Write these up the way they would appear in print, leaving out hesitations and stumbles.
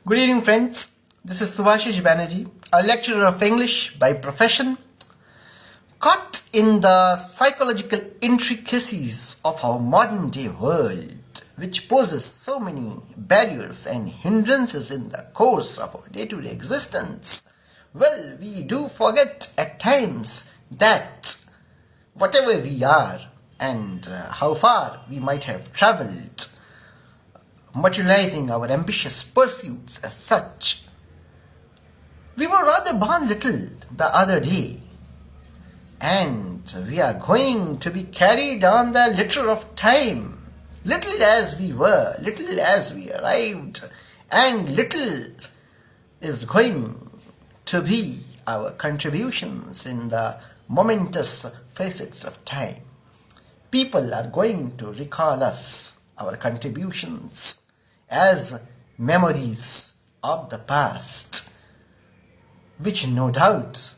Good evening, friends. This is Subhashish Banerjee, a lecturer of English by profession, caught in the psychological intricacies of our modern day world, which poses so many barriers and hindrances in the course of our day-to-day existence. Well, we do forget at times that whatever we are and how far we might have traveled, materializing our ambitious pursuits as such. We were rather born little the other day, and we are going to be carried on the litter of time. Little as we were, little as we arrived, and little is going to be our contributions in the momentous facets of time. People are going to recall us, our contributions, as memories of the past, which no doubt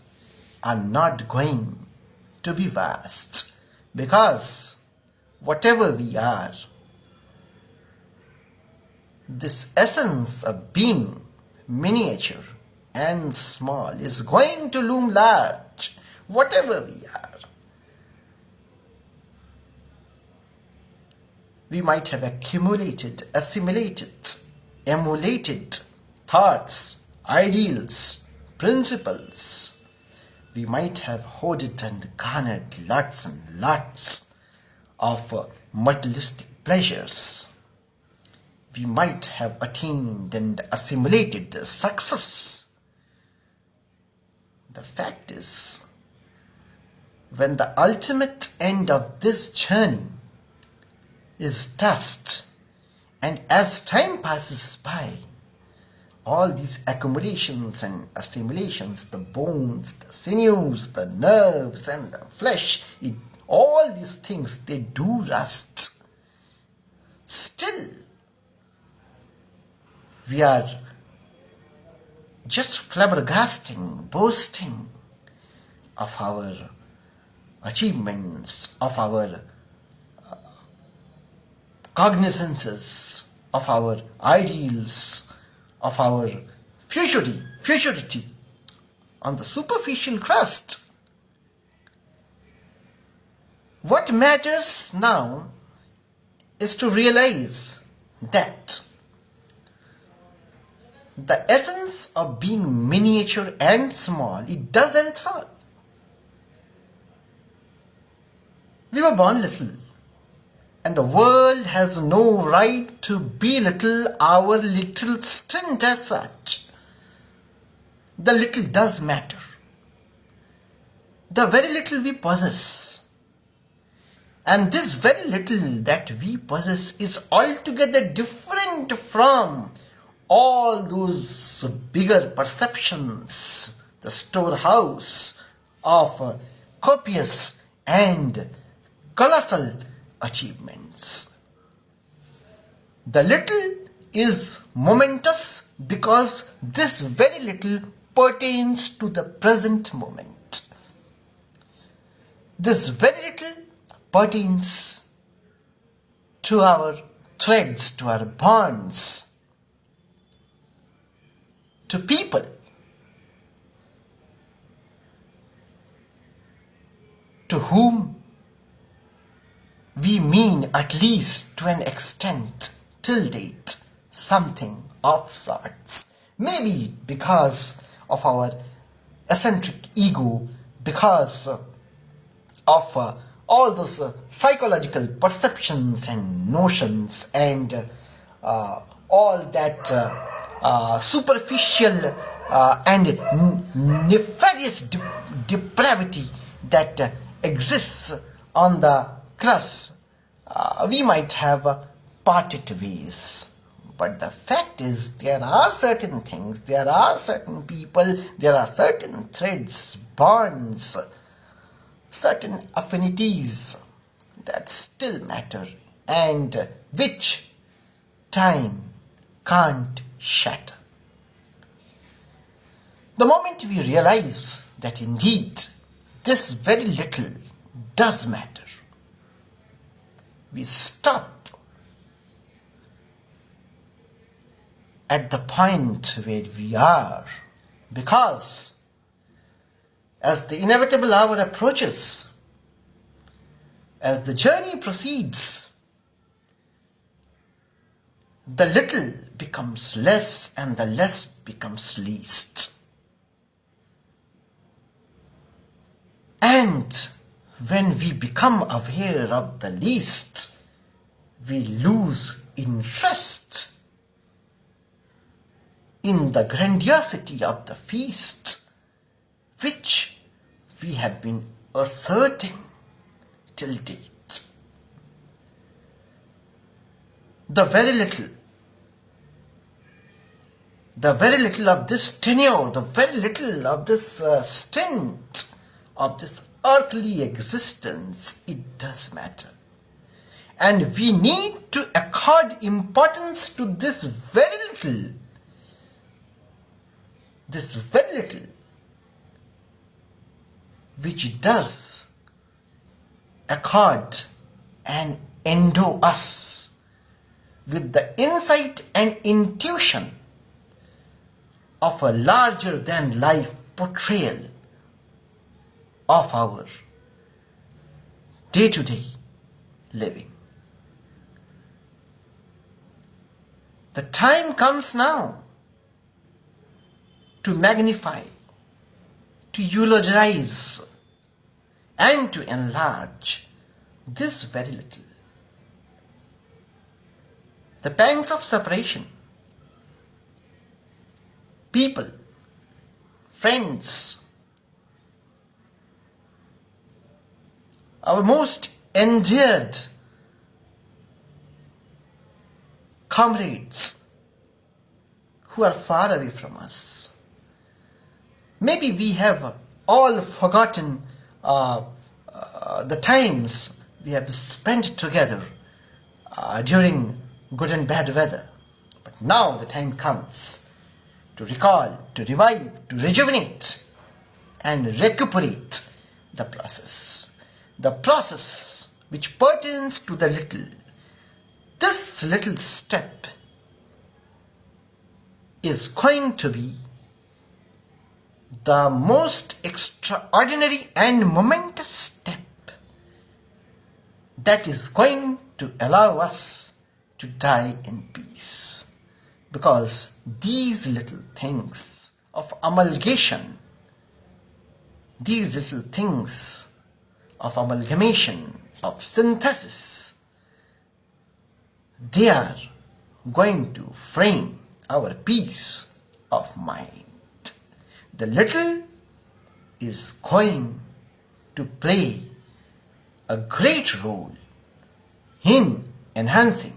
are not going to be vast, because whatever we are, this essence of being miniature and small is going to loom large, whatever we are. We might have accumulated, assimilated, emulated thoughts, ideals, principles. We might have hoarded and garnered lots and lots of materialistic pleasures. We might have attained and assimilated success. The fact is, when the ultimate end of this journey is dust, and as time passes by, all these accumulations and assimilations, the bones, the sinews, the nerves, and the flesh, all these things, they do rust. Still, we are just flabbergasting, boasting of our achievements, of our cognizances, of our ideals, of our futurity on the superficial crust. What matters now is to realize that the essence of being miniature and small, it does enthrall. We were born little, and the world has no right to belittle our little stint as such. The little does matter. The very little we possess. And this very little that we possess is altogether different from all those bigger perceptions, the storehouse of copious and colossal achievements. The little is momentous because this very little pertains to the present moment. This very little pertains to our threads, to our bonds, to people. To whom we mean, at least to an extent, till date, something of sorts. Maybe because of our eccentric ego, because of all those psychological perceptions and notions and all that superficial and nefarious depravity that exists on the crust, we might have parted ways. But the fact is, there are certain things, there are certain people, there are certain threads, bonds, certain affinities that still matter and which time can't shatter. The moment we realize that indeed this very little does matter, we stop at the point where we are, because as the inevitable hour approaches, as the journey proceeds, the little becomes less and the less becomes least. And when we become aware of the least, we lose interest in the grandiosity of the feast which we have been asserting till date. The very little of this tenure, the very little of this stint of this earthly existence, it does matter. And we need to accord importance to this very little, which does accord and endow us with the insight and intuition of a larger than life portrayal of our day-to-day living. The time comes now to magnify, to eulogize, and to enlarge this very little. The pangs of separation, people, friends, our most endeared comrades who are far away from us. Maybe we have all forgotten the times we have spent together during good and bad weather. But now the time comes to recall, to revive, to rejuvenate and recuperate the process. The process which pertains to the little. This little step is going to be the most extraordinary and momentous step that is going to allow us to die in peace. Because these little things of amalgamation, these little things of amalgamation, of synthesis, they are going to frame our peace of mind. The little is going to play a great role in enhancing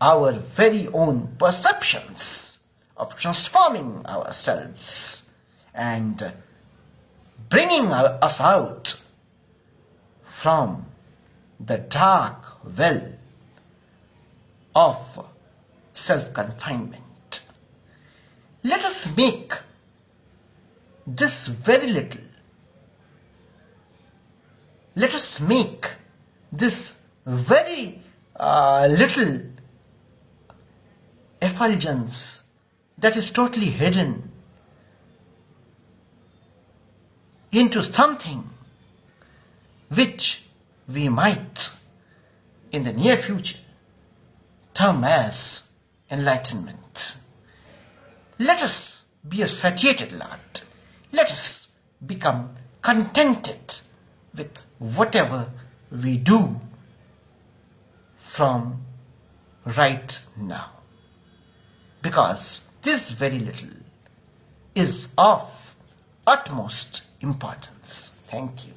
our very own perceptions of transforming ourselves and bringing us out from the dark well of self-confinement. Let us make this very little, let us make this very little effulgence that is totally hidden into something which we might in the near future term as enlightenment. Let us be a satiated lot. Let us become contented with whatever we do from right now. Because this very little is of utmost importance. Thank you.